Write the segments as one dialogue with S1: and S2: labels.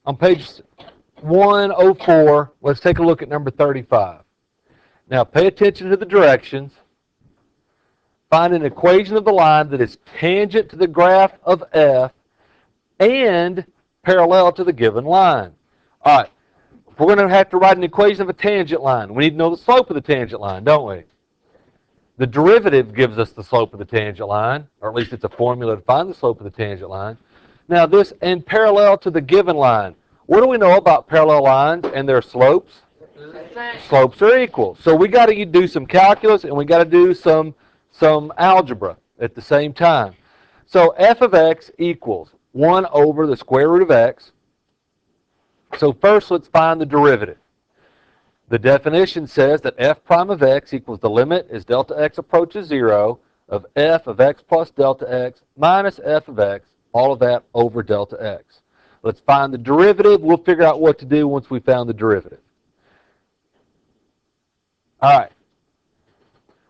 S1: On page 104, let's take a look at number 35. Now pay attention to the directions. Find an equation of the line that is tangent to the graph of f and parallel to the given line. All right, if we're going to have to write an equation of a tangent line, we need to know the slope of the tangent line, don't we? The derivative gives us the slope of the tangent line, or at least it's a formula to find the slope of the tangent line. Now this, and parallel to the given line. What do we know about parallel lines and their slopes? Slopes are equal. So we got to do some calculus and we got to do some algebra at the same time. So f of x equals 1 over the square root of x. So first let's find the derivative. The definition says that f prime of x equals the limit as delta x approaches 0 of f of x plus delta x minus f of x, all of that over delta x. Let's find the derivative. We'll figure out what to do once we found the derivative. All right.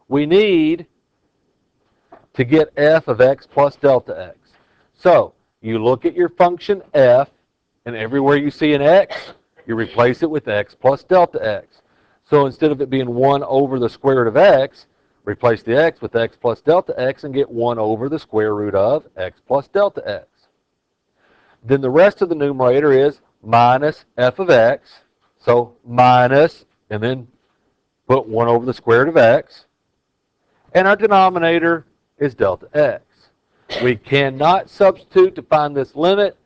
S1: We need to get f of x plus delta x. So you look at your function f, and everywhere you see an x, you replace it with x plus delta x. So instead of it being 1 over the square root of x, replace the x with x plus delta x and get 1 over the square root of x plus delta x. Then the rest of the numerator is minus f of x. So minus, and then put 1 over the square root of x. And our denominator is delta x. We cannot substitute to find this limit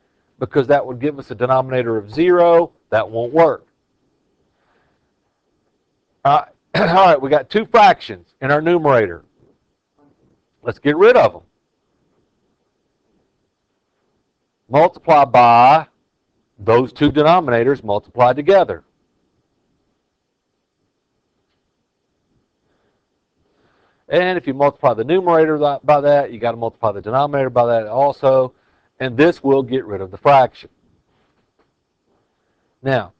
S1: because that would give us a denominator of 0. That won't work. All right, we got two fractions in our numerator. Let's get rid of them. Multiply by those two denominators multiplied together. And if you multiply the numerator by that, you got to multiply the denominator by that also. And this will get rid of the fraction. Now,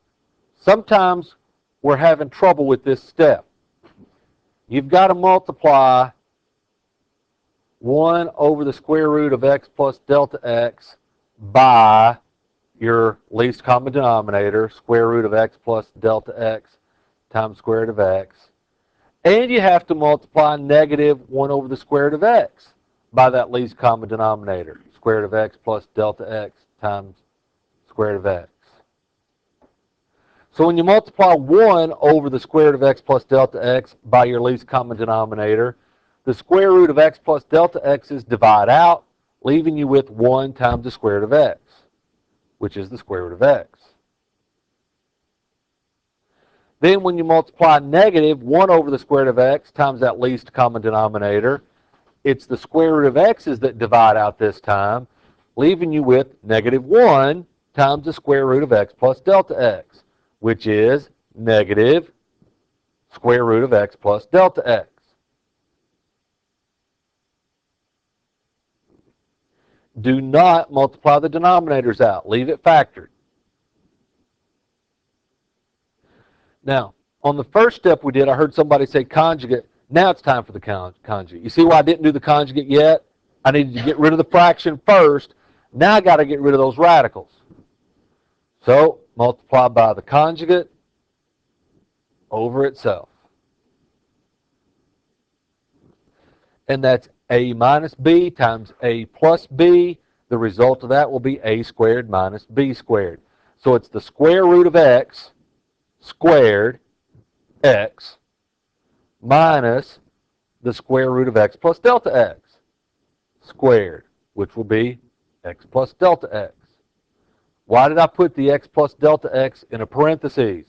S1: sometimes we're having trouble with this step. You've got to multiply 1 over the square root of x plus delta x by your least common denominator, square root of x plus delta x times square root of x. And you have to multiply negative 1 over the square root of x by that least common denominator, square root of x plus delta x times square root of x. So when you multiply 1 over the square root of x plus delta x by your least common denominator, the square root of x plus delta x's divide out, leaving you with 1 times the square root of x, which is the square root of x. Then when you multiply negative 1 over the square root of x times that least common denominator, it's the square root of x's that divide out this time, leaving you with negative 1 times the square root of x plus delta x, which is negative square root of x plus delta x. Do not multiply the denominators out. Leave it factored. Now, on the first step we did, I heard somebody say conjugate. Now it's time for the conjugate. You see why I didn't do the conjugate yet? I needed to get rid of the fraction first. Now I got to get rid of those radicals. So multiply by the conjugate over itself. And that's a minus b times a plus b. The result of that will be a squared minus b squared. So it's the square root of x squared x minus the square root of x plus delta x squared, which will be x plus delta x. Why did I put the x plus delta x in a parentheses?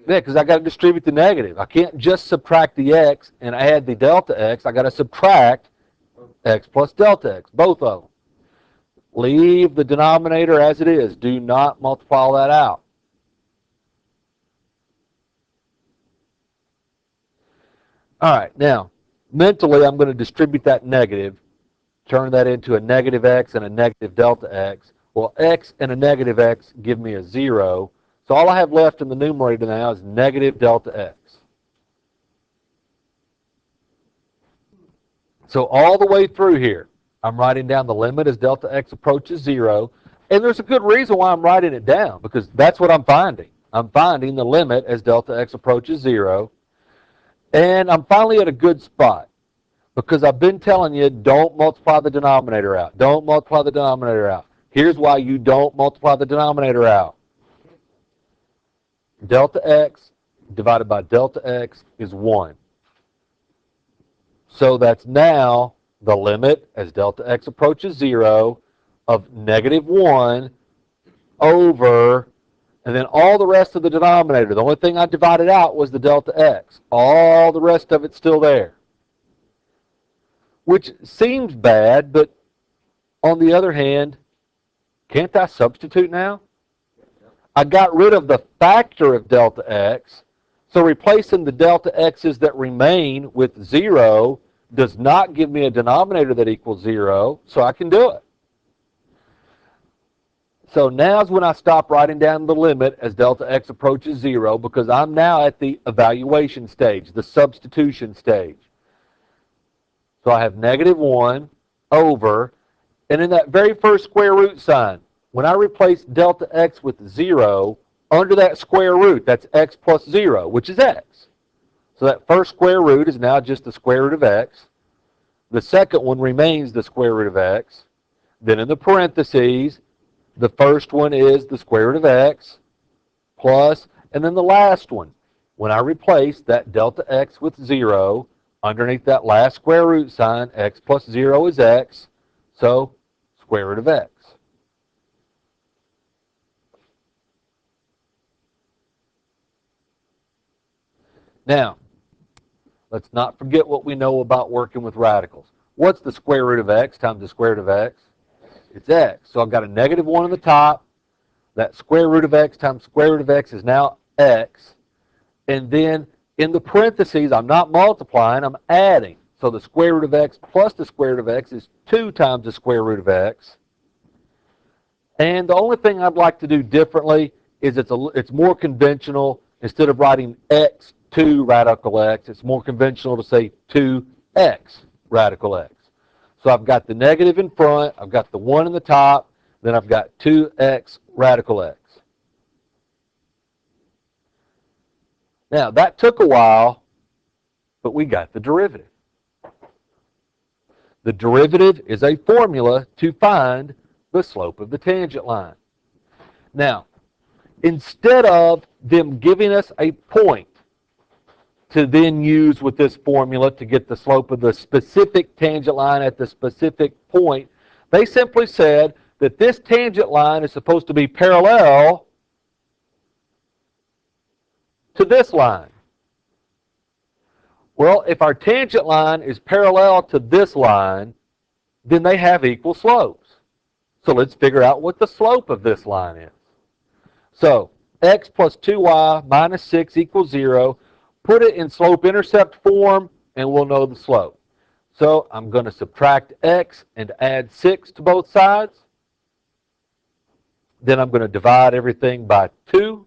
S1: Yeah, because I got to distribute the negative. I can't just subtract the x and add the delta x. I got to subtract x plus delta x, both of them. Leave the denominator as it is. Do not multiply all that out. All right, now, mentally I'm going to distribute that negative, turn that into a negative x and a negative delta x. Well, x and a negative x give me a 0. So all I have left in the numerator now is negative delta x. So all the way through here, I'm writing down the limit as delta x approaches 0. And there's a good reason why I'm writing it down, because that's what I'm finding. I'm finding the limit as delta x approaches 0. And I'm finally at a good spot, because I've been telling you, don't multiply the denominator out. Don't multiply the denominator out. Here's why you don't multiply the denominator out. Delta x divided by delta x is 1. So that's now the limit as delta x approaches 0 of -1 over, and then all the rest of the denominator. The only thing I divided out was the delta x. All the rest of it's still there. Which seems bad, but on the other hand, can't I substitute now? I got rid of the factor of delta x, so replacing the delta x's that remain with 0 does not give me a denominator that equals 0, so I can do it. So now's when I stop writing down the limit as delta x approaches 0, because I'm now at the evaluation stage, the substitution stage. So I have -1 over, and in that very first square root sign, when I replace delta x with 0, under that square root, that's x plus 0, which is x. So that first square root is now just the square root of x. The second one remains the square root of x. Then in the parentheses, the first one is the square root of x plus, and then the last one, when I replace that delta x with 0, underneath that last square root sign, x plus 0 is x, so square root of x. Now, let's not forget what we know about working with radicals. What's the square root of x times the square root of x? It's x. So I've got a -1 on the top. That square root of x times square root of x is now x. And then in the parentheses, I'm not multiplying, I'm adding. So the square root of x plus the square root of x is 2 times the square root of x. And the only thing I'd like to do differently is it's more conventional. Instead of writing x 2 radical x, it's more conventional to say 2x radical x. So I've got the negative in front, I've got the 1 in the top, then I've got 2x radical x. Now, that took a while, but we got the derivative. The derivative is a formula to find the slope of the tangent line. Now, instead of them giving us a point to then use with this formula to get the slope of the specific tangent line at the specific point, they simply said that this tangent line is supposed to be parallel to this line. Well, if our tangent line is parallel to this line, then they have equal slopes. So let's figure out what the slope of this line is. So x plus 2y minus 6 equals 0. Put it in slope-intercept form, and we'll know the slope. So I'm going to subtract x and add 6 to both sides. Then I'm going to divide everything by 2.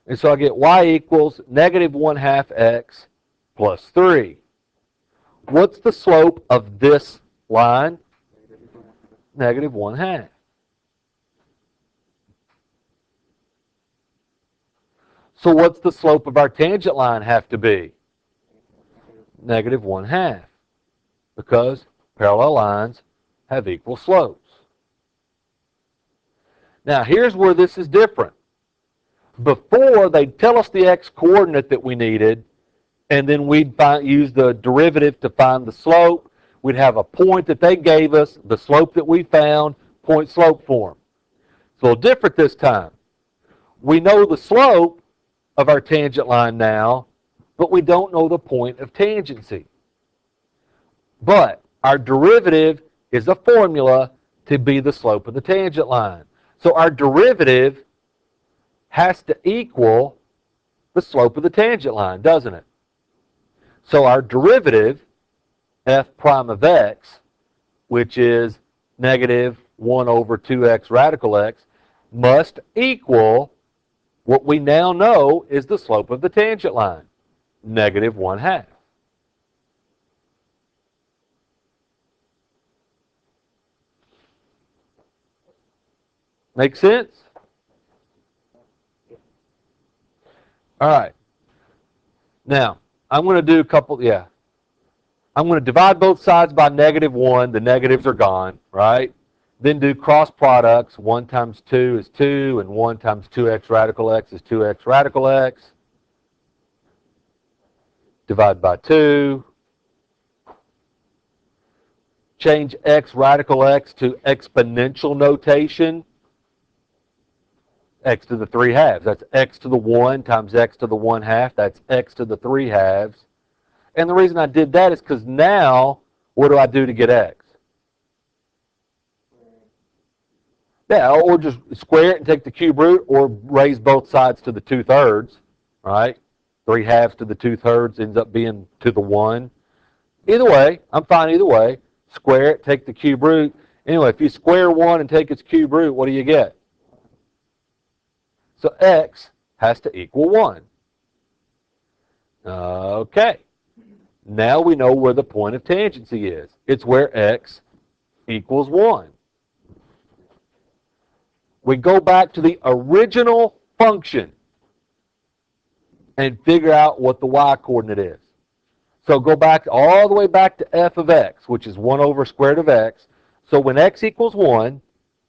S1: And so I get y equals -1/2 x plus 3. What's the slope of this line? -1/2. So what's the slope of our tangent line have to be? -1/2. Because parallel lines have equal slopes. Now here's where this is different. Before, they'd tell us the x-coordinate that we needed, and then we'd use the derivative to find the slope. We'd have a point that they gave us, the slope that we found, point-slope form. It's a little different this time. We know the slope of our tangent line now, but we don't know the point of tangency. But our derivative is a formula to be the slope of the tangent line. So our derivative has to equal the slope of the tangent line, doesn't it? So our derivative, f prime of x, which is -1 over 2x radical x, must equal what we now know is the slope of the tangent line, -1/2. Make sense? All right. Now, I'm going to do a couple, yeah. I'm going to divide both sides by -1. The negatives are gone, right? Then do cross products. 1 times 2 is 2, and 1 times 2x radical x is 2x radical x. Divide by 2. Change x radical x to exponential notation. X to the 3 halves. That's x to the 1 times x to the 1 half. That's x to the 3 halves. And the reason I did that is because now, what do I do to get x? Yeah, or just square it and take the cube root, or raise both sides to the 2/3, right? 3 halves to the 2/3 ends up being to the 1. Either way, I'm fine either way. Square it, take the cube root. Anyway, if you square 1 and take its cube root, what do you get? So x has to equal 1. Okay. Now we know where the point of tangency is. It's where x equals 1. We go back to the original function and figure out what the y-coordinate is. So go back all the way back to f of x, which is 1 over square root of x. So when x equals 1,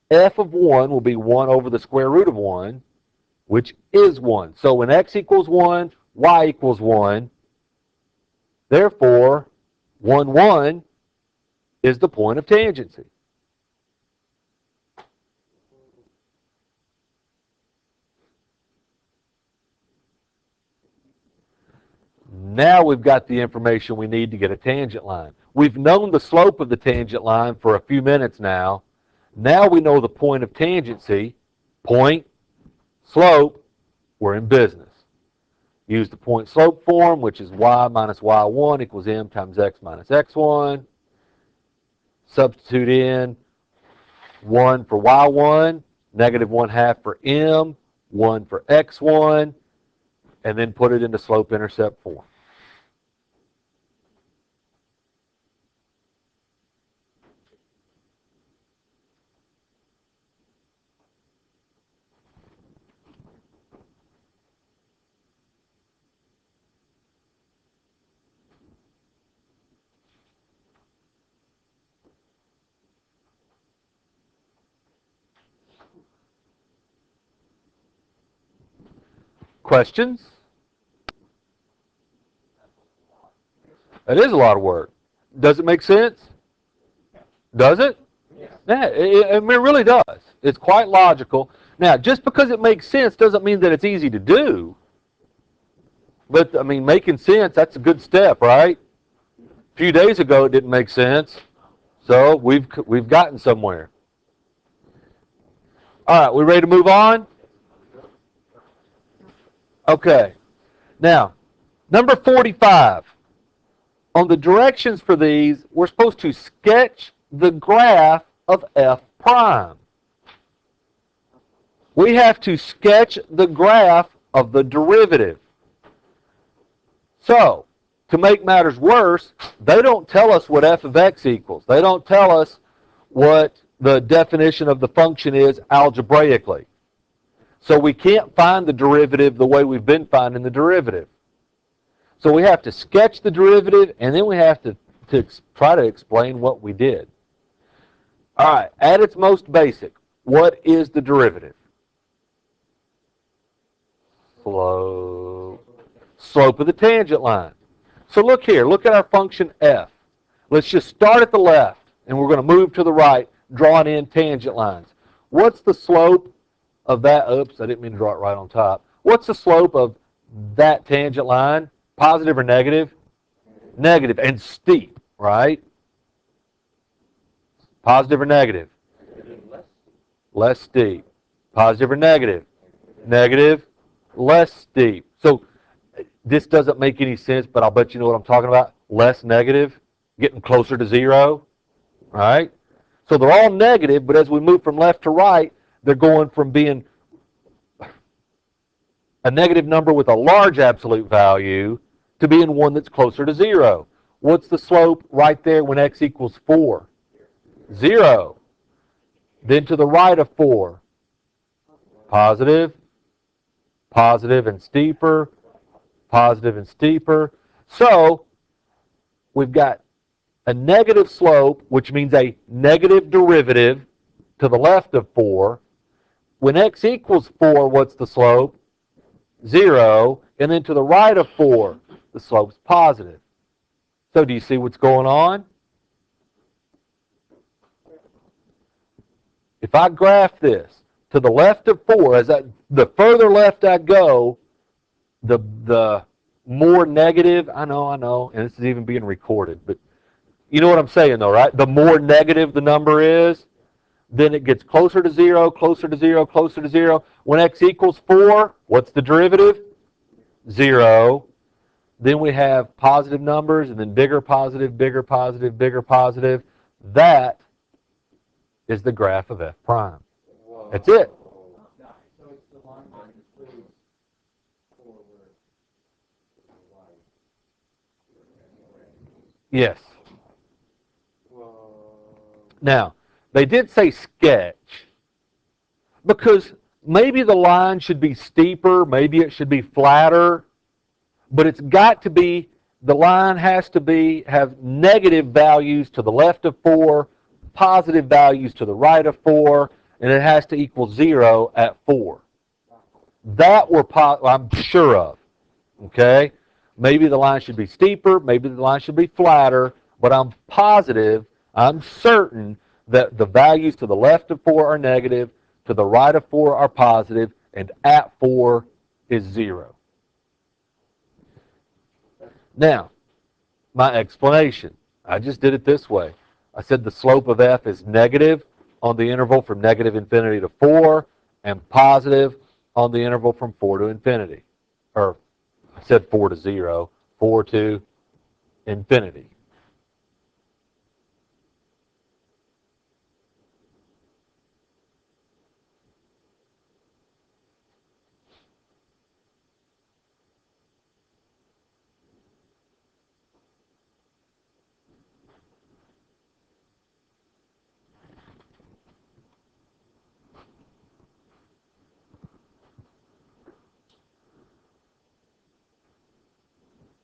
S1: f of 1 will be 1 over the square root of 1, which is 1. So when x equals 1, y equals 1. Therefore, 1, 1 is the point of tangency. Now we've got the information we need to get a tangent line. We've known the slope of the tangent line for a few minutes now. Now we know the point of tangency. Point, slope, we're in business. Use the point slope form, which is y minus y1 equals m times x minus x1. Substitute in 1 for y1, -1/2 for m, 1 for x1, and then put it into slope-intercept form. Questions? That is a lot of work. Does it make sense? Does it? Yeah, it really does. It's quite logical. Now, just because it makes sense doesn't mean that it's easy to do. But, I mean, making sense, that's a good step, right? A few days ago, it didn't make sense. So we've gotten somewhere. All right, we ready to move on? Okay. Now, number 45. On the directions for these, we're supposed to sketch the graph of f prime. We have to sketch the graph of the derivative. So, to make matters worse, they don't tell us what f of x equals. They don't tell us what the definition of the function is algebraically. So we can't find the derivative the way we've been finding the derivative. So we have to sketch the derivative, and then we have to try to explain what we did. All right, at its most basic, what is the derivative? Slope of the tangent line. So look here, look at our function f. Let's just start at the left, and we're going to move to the right, drawing in tangent lines. What's the slope of that? Oops, I didn't mean to draw it right on top. What's the slope of that tangent line? Positive or negative? Negative, and steep, right? Positive or negative? Less steep. Positive or negative? Negative, less steep. So this doesn't make any sense, but I'll bet you know what I'm talking about. Less negative, getting closer to 0, right? So they're all negative, but as we move from left to right, they're going from being a negative number with a large absolute value to being one that's closer to 0. What's the slope right there when x equals 4? 0. Then to the right of 4, positive, positive and steeper, positive and steeper. So we've got a negative slope, which means a negative derivative to the left of 4. When x equals 4, what's the slope? 0. And then to the right of 4, the slope's positive. So do you see what's going on? If I graph this to the left of 4, the further left I go, the more negative, I know, and this is even being recorded, but you know what I'm saying though, right? The more negative the number is, then it gets closer to 0, closer to 0, closer to 0. When x equals 4, what's the derivative? 0. Then we have positive numbers, and then bigger positive, bigger positive, bigger positive. That is the graph of f prime. That's it. Yes. Now, they did say sketch because maybe the line should be steeper, maybe it should be flatter, but it's got to be, the line has to have negative values to the left of 4, positive values to the right of 4, and it has to equal 0 at 4. That I'm sure of. Okay? Maybe the line should be steeper, maybe the line should be flatter, but I'm positive, I'm certain that the values to the left of 4 are negative, to the right of 4 are positive, and at 4 is 0. Now, my explanation, I just did it this way. I said the slope of f is negative on the interval from negative infinity to 4 and positive on the interval from 4 to infinity. Or I said 4 to 0, 4 to infinity.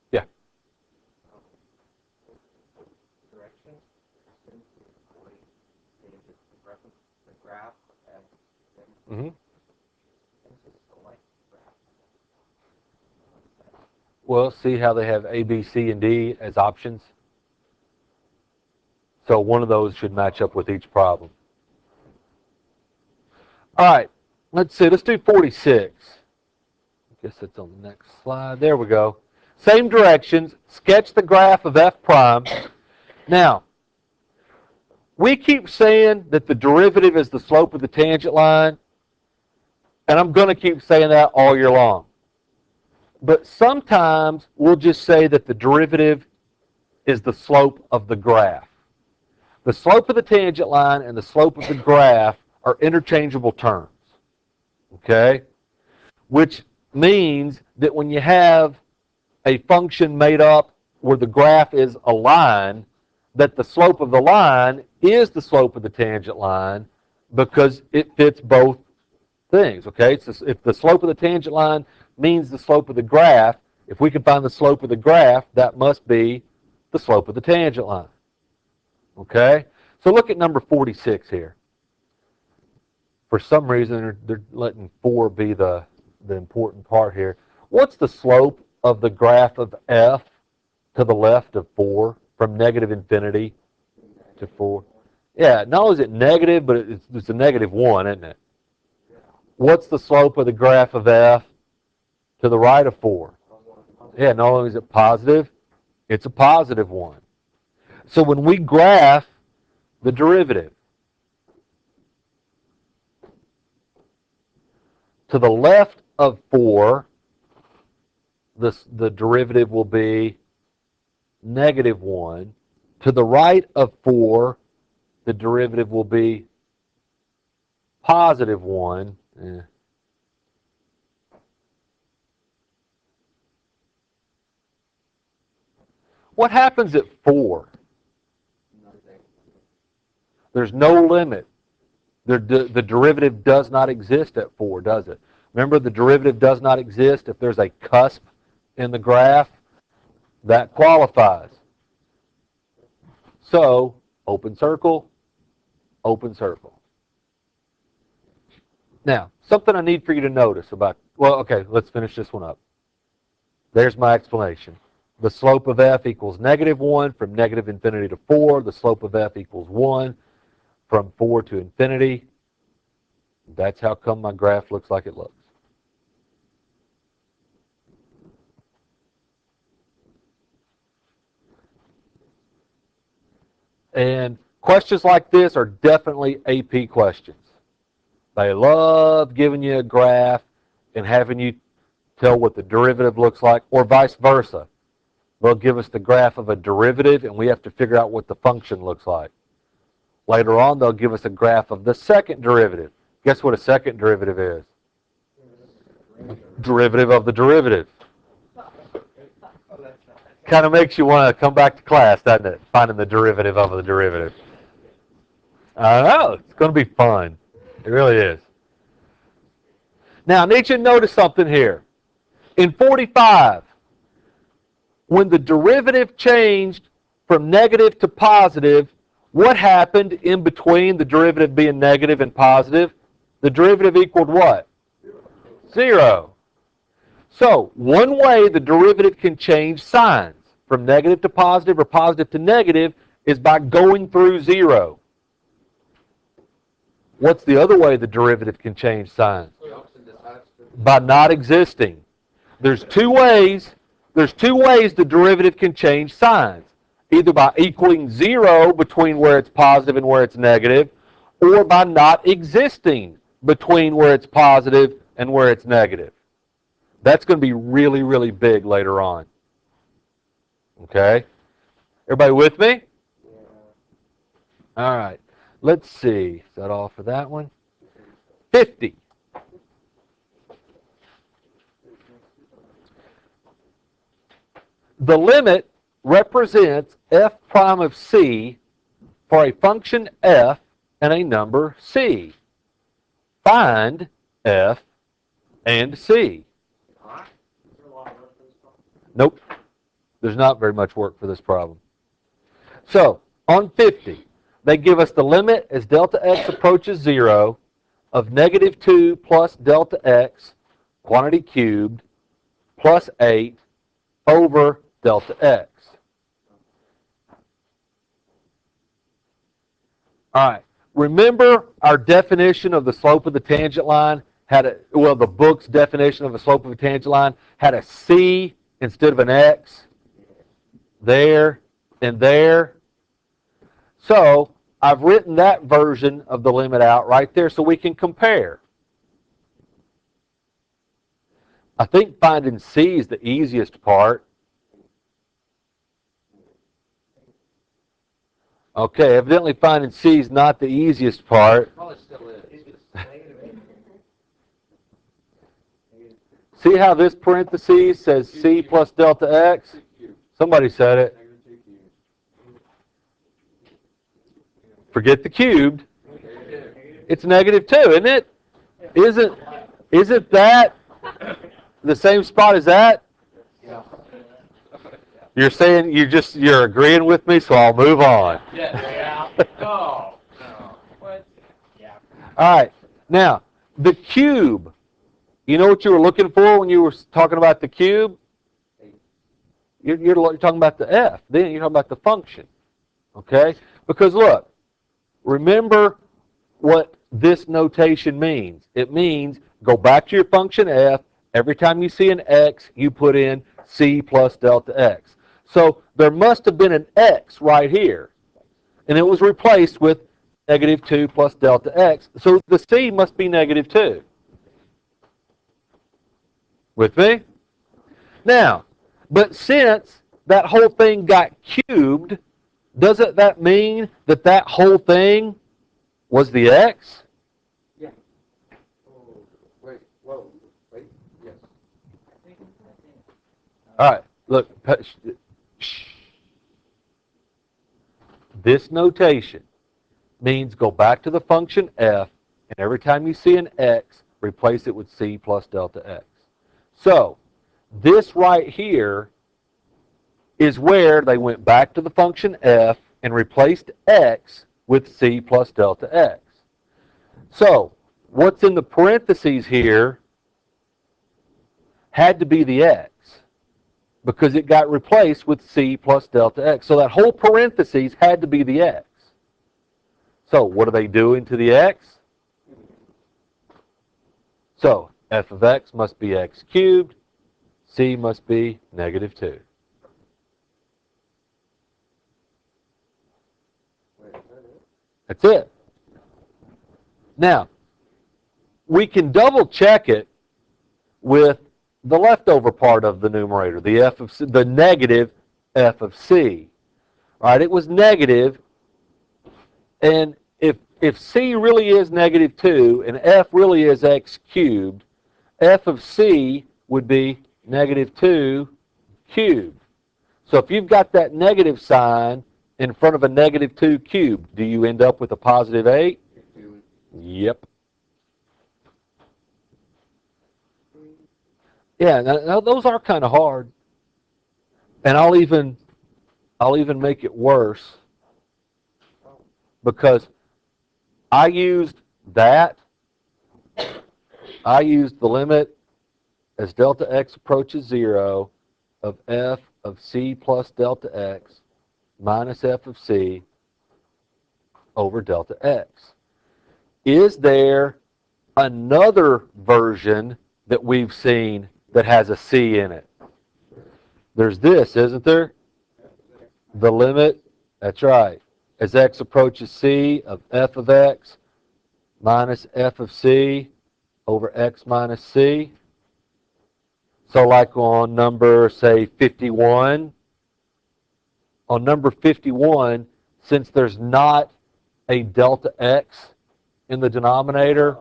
S1: Yeah. Mm-hmm. Well, see how they have A, B, C, and D as options? So one of those should match up with each problem. All right, let's see. Let's do 46. I guess that's on the next slide. There we go. Same directions. Sketch the graph of f prime. Now, we keep saying that the derivative is the slope of the tangent line, and I'm going to keep saying that all year long. But sometimes we'll just say that the derivative is the slope of the graph. The slope of the tangent line and the slope of the graph are interchangeable terms. Okay? Which means that when you have a function made up where the graph is a line, that the slope of the line is the slope of the tangent line because it fits both things. Okay? So if the slope of the tangent line means the slope of the graph, if we can find the slope of the graph, that must be the slope of the tangent line. Okay? So look at number 46 here. For some reason, they're letting 4 be the important part here. What's the slope of the graph of f to the left of 4 from negative infinity to 4? Yeah, not only is it negative, but it's a negative 1, isn't it? What's the slope of the graph of f to the right of 4? Yeah, not only is it positive, it's a positive 1. So when we graph the derivative to the left of 4, the derivative will be negative 1. To the right of 4, the derivative will be positive 1. What happens at 4? There's no limit. The derivative does not exist at 4, does it? Remember, the derivative does not exist if there's a cusp in the graph. That qualifies. So, open circle, open circle. Now, something I need for you to notice about, well, okay, let's finish this one up. There's my explanation. The slope of f equals -1 from negative infinity to 4. The slope of f equals 1 from 4 to infinity. That's how come my graph looks like it looks. And questions like this are definitely AP questions. They love giving you a graph and having you tell what the derivative looks like, or vice versa. They'll give us the graph of a derivative, and we have to figure out what the function looks like. Later on, they'll give us a graph of the second derivative. Guess what a second derivative is? Derivative of the derivative. Kind of makes you want to come back to class, doesn't it? Finding the derivative of the derivative. I know. It's going to be fun. It really is. Now, I need you to notice something here. In 45, when the derivative changed from negative to positive, what happened in between the derivative being negative and positive? The derivative equaled what? 0. So, one way the derivative can change signs from negative to positive or positive to negative is by going through 0. What's the other way the derivative can change signs? By not existing. There's two ways the derivative can change signs. Either by equaling 0 between where it's positive and where it's negative, or by not existing between where it's positive and where it's negative. That's going to be really, really big later on. Okay? Everybody with me? All right. Let's see. Is that all for that one? 50. The limit represents f prime of c for a function f and a number c. Find f and c. Nope. There's not very much work for this problem. So, on 50, they give us the limit as delta x approaches 0 of -2 plus delta x, quantity cubed, plus 8 over delta x. All right. Remember our definition of the slope of the tangent line the book's definition of a slope of a tangent line had a c instead of an x there and there. So I've written that version of the limit out right there so we can compare. I think finding c is the easiest part. Okay, evidently finding c is not the easiest part.
S2: Probably still is.
S1: See how this parentheses says c plus delta x? Somebody said it. Forget the cubed. It's -2, isn't it? Isn't that the same spot as that?
S2: Yeah.
S1: You're saying you're agreeing with me, so I'll move on.
S2: Yeah. No. What? Yeah.
S1: All right. Now, the cube. You know what you were looking for when you were talking about the cube? You're talking about the f. Then you're talking about the function. Okay? Because look, remember what this notation means. It means go back to your function f. Every time you see an x, you put in c plus delta x. So there must have been an x right here. And it was replaced with -2 plus delta x. So the c must be -2. With me? Now, but since that whole thing got cubed, doesn't that mean that that whole thing was the x?
S2: Yeah. Oh, wait. Whoa. Wait. Yes.
S1: All right. Look. This notation means go back to the function f And every time you see an x, replace it with c plus delta x. So this right here is where they went back to the function f and replaced x with c plus delta x. So what's in the parentheses here had to be the x, because it got replaced with c plus delta x. So that whole parentheses had to be the x. So what are they doing to the x? So f of x must be x cubed, c must be negative 2. That's it. Now, we can double check it with the leftover part of the numerator, the f of c, the negative f of c. All right, it was negative, and if c really is negative 2 and f really is x cubed, f of c would be negative 2 cubed. So if you've got that negative sign in front of a negative 2 cubed, do you end up with a positive 8? Yep. Yeah, now those are kind of hard. And I'll even make it worse, because I used that. I used the limit as delta x approaches 0 of f of c plus delta x minus f of c over delta x. Is there another version that we've seen that has a c in it? There's this, isn't there? The limit, that's right, as x approaches c of f of x minus f of c over x minus c. So like on number, say, 51, on number 51, since there's not a delta x in the denominator,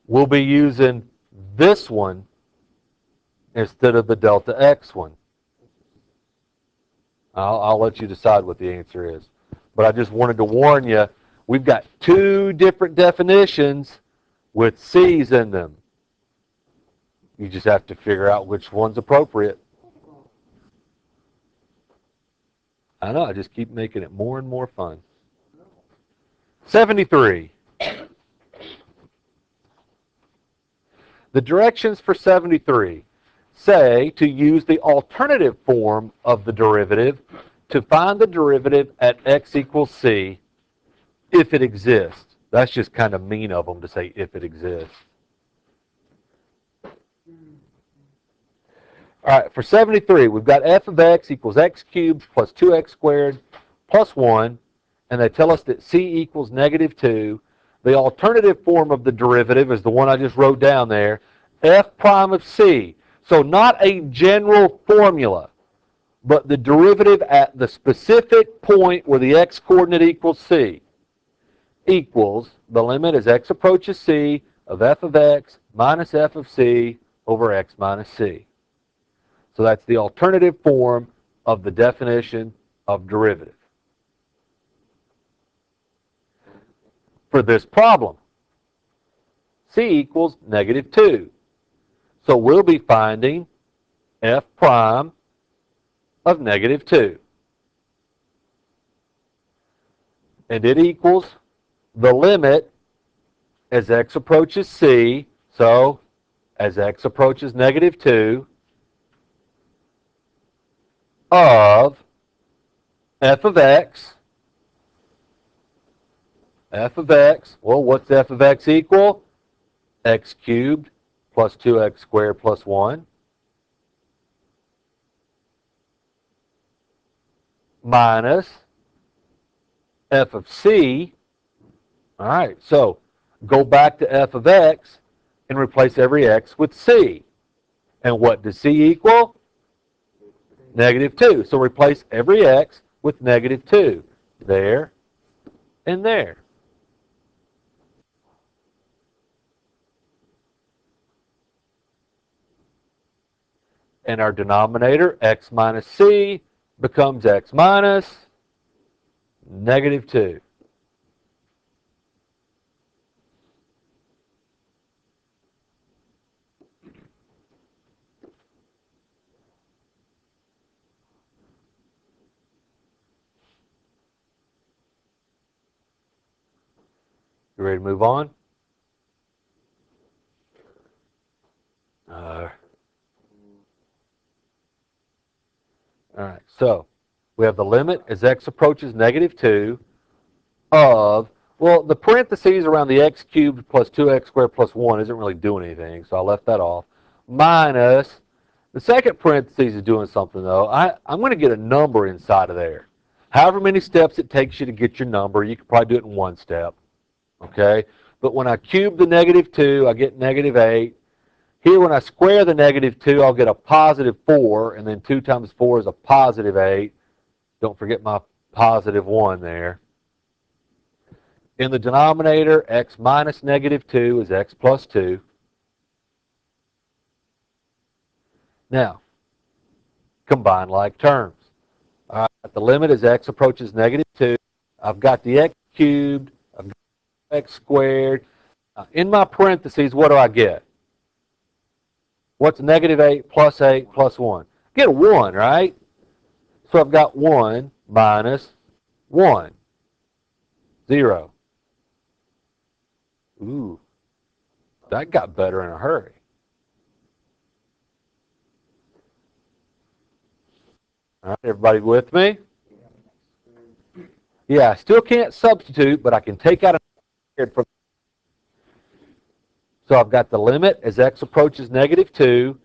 S1: we'll be using this one instead of the delta x one. I'll let you decide what the answer is. But I just wanted to warn you, we've got two different definitions with c's in them. You just have to figure out which one's appropriate. I know, I just keep making it more and more fun. 73. The directions for 73 say to use the alternative form of the derivative to find the derivative at x equals c if it exists. That's just kind of mean of them to say if it exists. All right, for 73, we've got f of x equals x cubed plus 2x squared plus 1, and they tell us that c equals negative 2. The alternative form of the derivative is the one I just wrote down there, f prime of c. So not a general formula, but the derivative at the specific point where the x coordinate equals c equals the limit as x approaches c of f of x minus f of c over x minus c. So that's the alternative form of the definition of derivative. For this problem, c equals negative 2. So we'll be finding f prime of negative 2. And it equals the limit as x approaches c, so as x approaches negative 2, of f of x, well, what's f of x equal? X cubed plus 2x squared plus 1 minus f of c. All right, so go back to f of x and replace every x with c. And what does c equal? Negative 2. So replace every x with negative 2. There and there. And our denominator, x minus c, becomes x minus negative 2. You ready to move on? All right, so we have the limit as x approaches -2 of, well, the parentheses around the x cubed plus 2x squared plus 1 isn't really doing anything, so I left that off, minus, the second parentheses is doing something though. I'm going to get a number inside of there. However many steps it takes you to get your number, you can probably do it in one step, okay? But when I cube the -2, I get -8. Here, when I square the -2, I'll get a +4, and then 2 times 4 is a +8. Don't forget my +1 there. In the denominator, x minus -2 is x plus 2. Now, combine like terms. All right, the limit as x approaches -2. I've got the x cubed, I've got x squared. In my parentheses, what do I get? What's -8 plus 8 plus 1? Get a 1, right? So I've got 1 minus 1. 0. Ooh, that got better in a hurry. All right, everybody with me? Yeah, I still can't substitute, but I can take out a from. So I've got the limit as x approaches -2.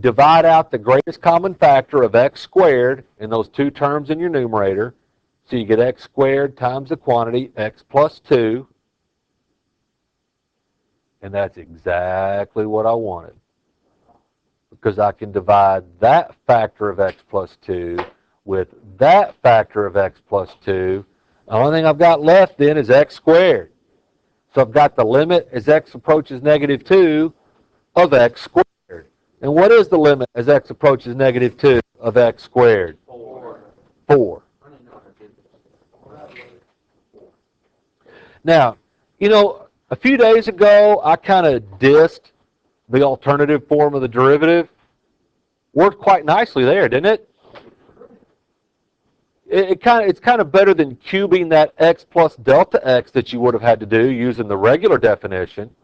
S1: Divide out the greatest common factor of x squared in those two terms in your numerator. So you get x squared times the quantity x plus 2. And that's exactly what I wanted. Because I can divide that factor of x plus 2 with that factor of x plus 2. The only thing I've got left then is x squared. So I've got the limit as x approaches -2 of x squared. And what is the limit as x approaches -2 of x squared?
S2: 4.
S1: 4. Now, you know, a few days ago, I kind of dissed the alternative form of the derivative. Worked quite nicely there, didn't it? It's kind of better than cubing that x plus delta x that you would have had to do using the regular definition.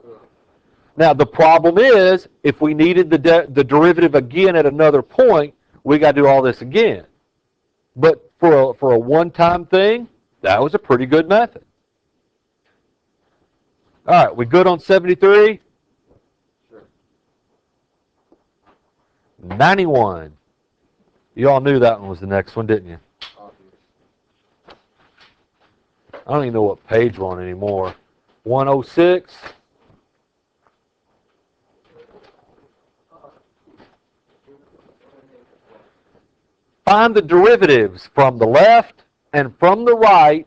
S1: Now, the problem is, if we needed the derivative again at another point, we got to do all this again. But for a one-time thing, that was a pretty good method. All right, we good on 73?
S2: Sure.
S1: 91. You all knew that one was the next one, didn't you? I don't even know what page we're on anymore. 106. Find the derivatives from the left and from the right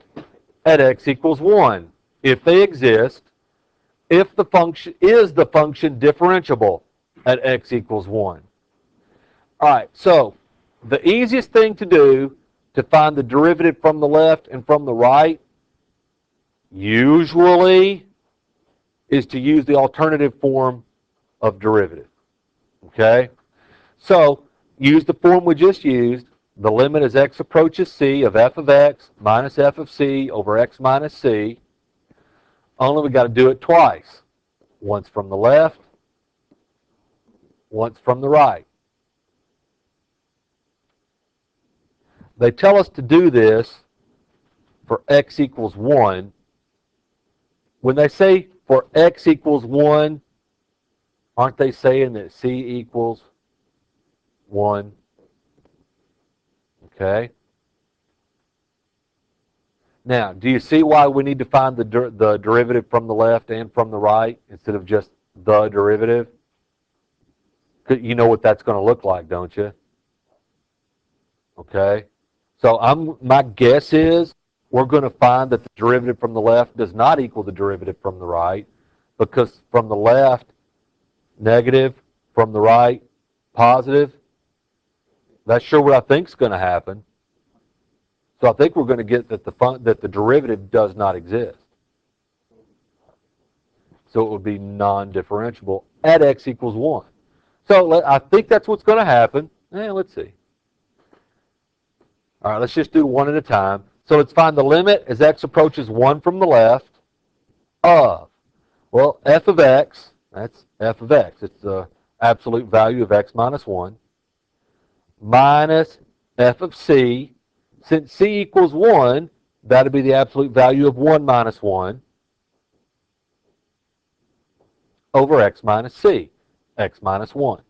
S1: at x equals 1, if they exist, if the function is the function differentiable at x equals 1. All right, so the easiest thing to do to find the derivative from the left and from the right usually is to use the alternative form of derivative. Okay? So use the form we just used. The limit as x approaches c of f of x minus f of c over x minus c. Only we got to do it twice. Once from the left, once from the right. They tell us to do this for x equals 1. When they say for x equals 1, aren't they saying that c equals 1? Okay. Now, do you see why we need to find the derivative from the left and from the right instead of just the derivative? You know what that's going to look like, don't you? Okay. So my guess is we're going to find that the derivative from the left does not equal the derivative from the right, because from the left, negative, from the right, positive. That's sure what I think is going to happen. So I think we're going to get that the derivative does not exist. So it would be non-differentiable at x equals 1. So I think that's what's going to happen. Let's see. All right, let's just do one at a time. So let's find the limit as x approaches 1 from the left. of. Well, f of x, that's f of x. It's the absolute value of x minus 1, minus f of c. Since c equals 1, that'll be the absolute value of 1 minus 1 over x minus c, x minus 1.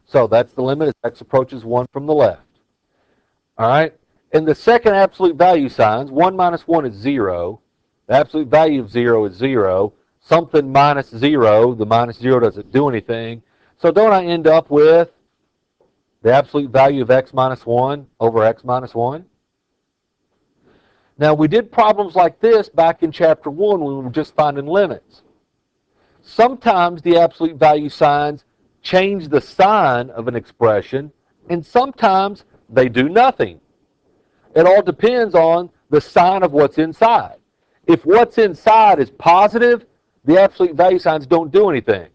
S1: So that's the limit as x approaches 1 from the left. All right? In the second absolute value signs, 1 minus 1 is 0. The absolute value of 0 is 0. Something minus 0, the minus 0 doesn't do anything. So don't I end up with the absolute value of x minus 1 over x minus 1? Now, we did problems like this back in Chapter 1 when we were just finding limits. Sometimes the absolute value signs change the sign of an expression, and sometimes they do nothing. It all depends on the sign of what's inside. If what's inside is positive, the absolute value signs don't do anything.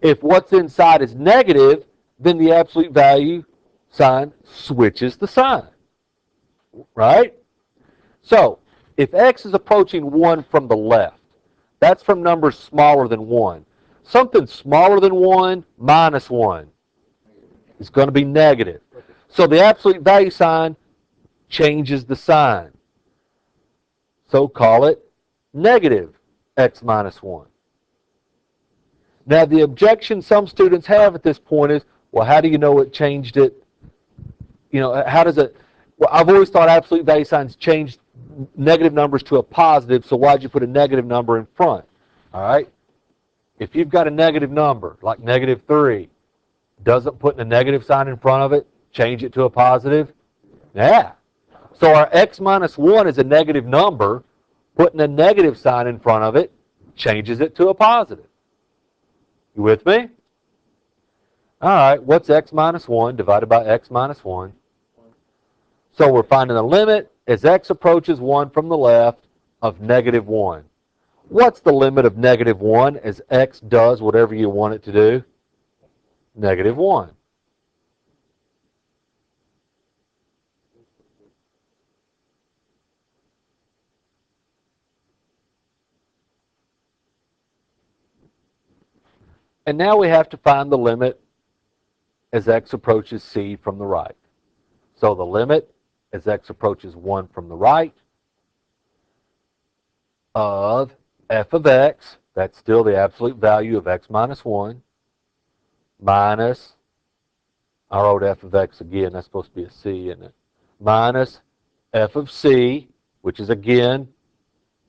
S1: If what's inside is negative, then the absolute value sign switches the sign. Right? So, if x is approaching 1 from the left, that's from numbers smaller than 1. Something smaller than 1 minus 1 is going to be negative. So the absolute value sign changes the sign. So call it negative x minus 1. Now the objection some students have at this point is, well, how do you know it changed it? You know, how does it? Well, I've always thought absolute value signs change negative numbers to a positive, so why'd you put a negative number in front? All right? If you've got a negative number, like negative 3, doesn't putting a negative sign in front of it change it to a positive? Yeah. So our x minus 1 is a negative number. Putting a negative sign in front of it changes it to a positive. You with me? All right, what's x minus 1 divided by x minus 1? So we're finding the limit as x approaches 1 from the left of negative 1. What's the limit of negative 1 as x does whatever you want it to do? Negative 1. And now we have to find the limit as x approaches c from the right. So the limit as x approaches 1 from the right of f of x, that's still the absolute value of x minus 1, minus, I wrote f of x again, that's supposed to be a c, isn't it? Minus f of c, which is again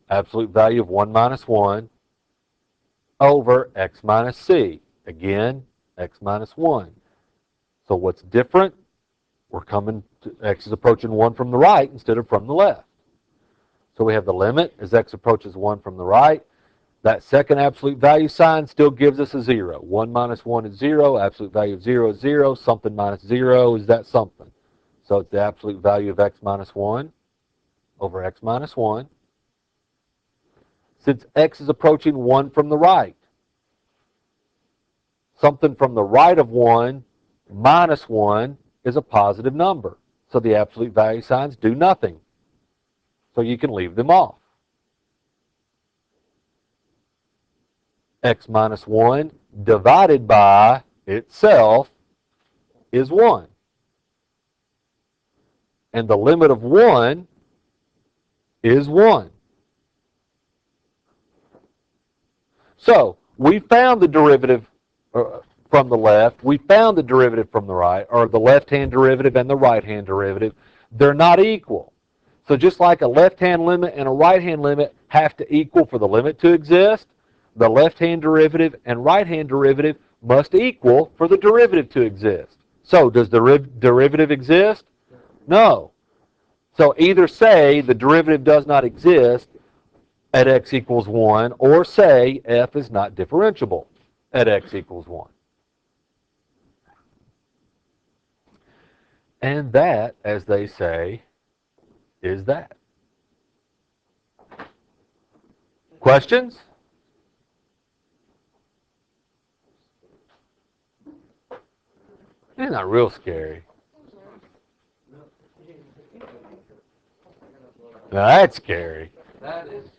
S1: absolute value of 1 minus 1, over x minus c, again x minus 1. So what's different? We're coming to x is approaching 1 from the right instead of from the left. So we have the limit as x approaches 1 from the right. That second absolute value sign still gives us a 0. 1 minus 1 is 0. Absolute value of 0 is 0. Something minus 0 is that something. So it's the absolute value of x minus 1 over x minus 1. Since x is approaching 1 from the right, something from the right of 1 minus 1 is a positive number. So the absolute value signs do nothing. So you can leave them off. X minus 1 divided by itself is 1. And the limit of 1 is 1. So we found the derivative from the left. We found the derivative from the right, or the left-hand derivative and the right-hand derivative. They're not equal. So just like a left-hand limit and a right-hand limit have to equal for the limit to exist, the left-hand derivative and right-hand derivative must equal for the derivative to exist. So does the derivative exist? No. So either say the derivative does not exist at x equals 1, or say f is not differentiable at x equals 1. And that, as they say, is that. Questions? It's not real scary. Now that's scary.
S2: That is